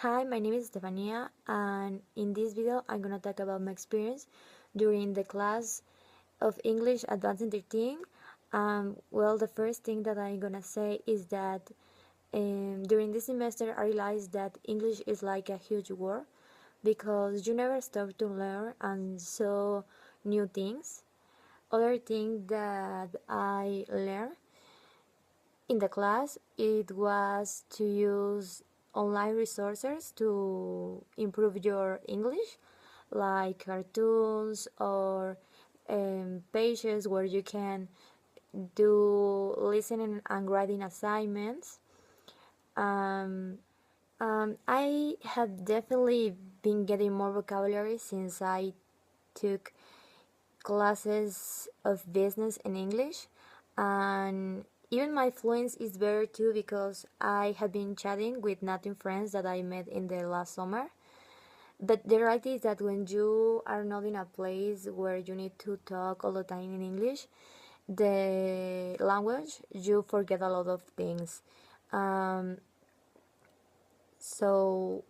Hi, my name is Stefania, and in this video, I'm gonna talk about my experience during the class of English Advanced 13. Well, the first thing that I'm gonna say is that during this semester, I realized that English is like a huge world because you never stop to learn and so new things. Other thing that I learned in the class, it was to use online resources to improve your English, like cartoons or pages where you can do listening and writing assignments. Um, I have definitely been getting more vocabulary since I took classes of business in English, and even my fluency is better too because I have been chatting with native friends that I met in the last summer. But the reality is that when you are not in a place where you need to talk all the time in English, the language, you forget a lot of things. Um, so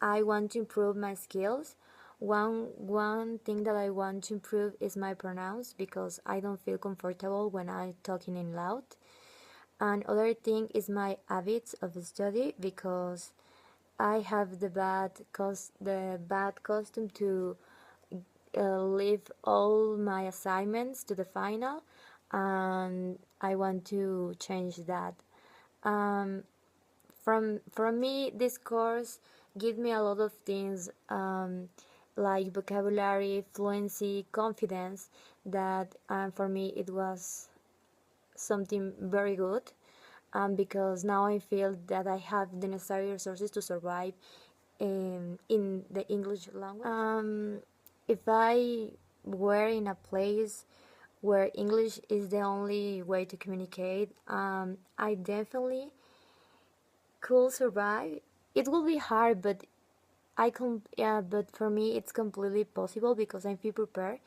I want to improve my skills. One thing that I want to improve is my pronouns because I don't feel comfortable when I talking in loud. And other thing is my habits of study because I have the bad custom to leave all my assignments to the final, and I want to change that. Um, from me, this course gives me a lot of things, like vocabulary, fluency, confidence, that for me it was something very good, because now I feel that I have the necessary resources to survive in the English language. If I were in a place where English is the only way to communicate, I definitely could survive. It will be hard, but but for me it's completely possible because I feel prepared.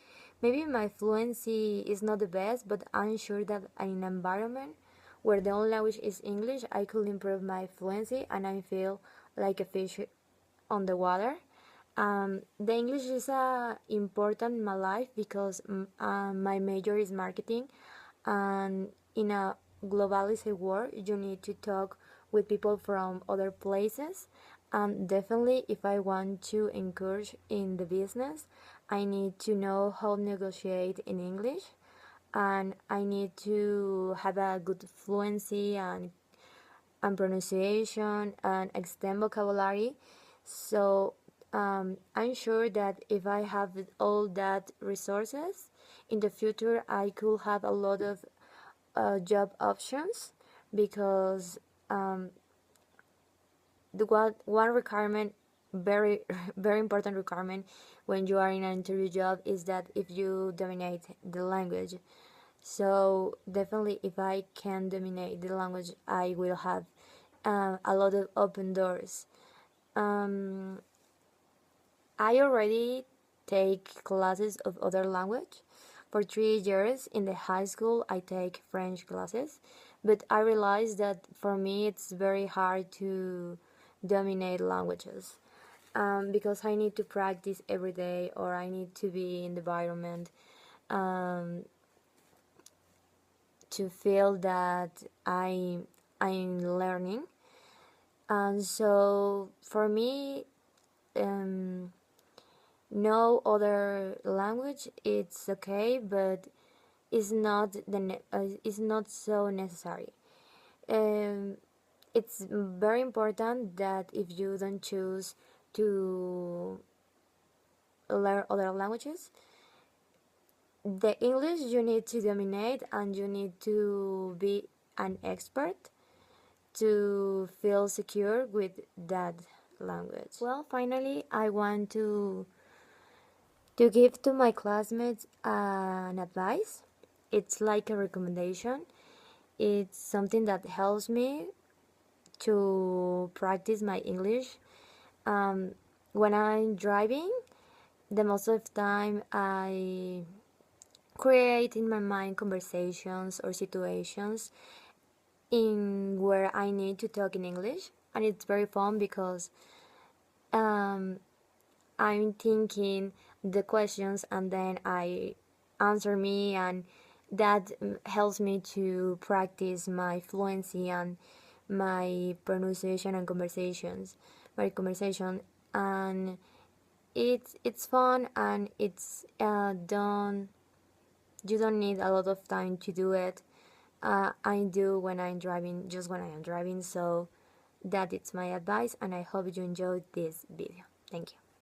Maybe my fluency is not the best, but I'm sure that in an environment where the only language is English, I could improve my fluency and I feel like a fish on the water. The English is important in my life because my major is marketing, and in a globalized world, you need to talk with people from other places. Definitely, if I want to encourage in the business, I need to know how to negotiate in English, and I need to have a good fluency and pronunciation and extend vocabulary. So I'm sure that if I have all that resources in the future, I could have a lot of job options because one requirement, very very important requirement when you are in an interview job is that if you dominate the language. So definitely, if I can dominate the language, I will have a lot of open doors. Um, I already take classes of other language. For 3 years in the high school, I take French classes, but I realized that for me it's very hard to dominate languages, because I need to practice every day or I need to be in the environment um, to feel that I'm learning. And so for me, um, no other language it's okay, but it's not so necessary. Um, it's very important that if you don't choose to learn other languages, the English you need to dominate and you need to be an expert to feel secure with that language. Well, finally, I want to give to my classmates an advice. It's like a recommendation. It's something that helps me to practice my English. Um, when I'm driving, the most of the time I create in my mind conversations or situations in where I need to talk in English, and it's very fun because um, I'm thinking the questions and then I answer me, and that helps me to practice my fluency and my pronunciation and my conversation, and it's fun, and it's done. You don't need a lot of time to do it. I do when I'm driving, just when I am driving. So that is my advice, and I hope you enjoyed this video. Thank you.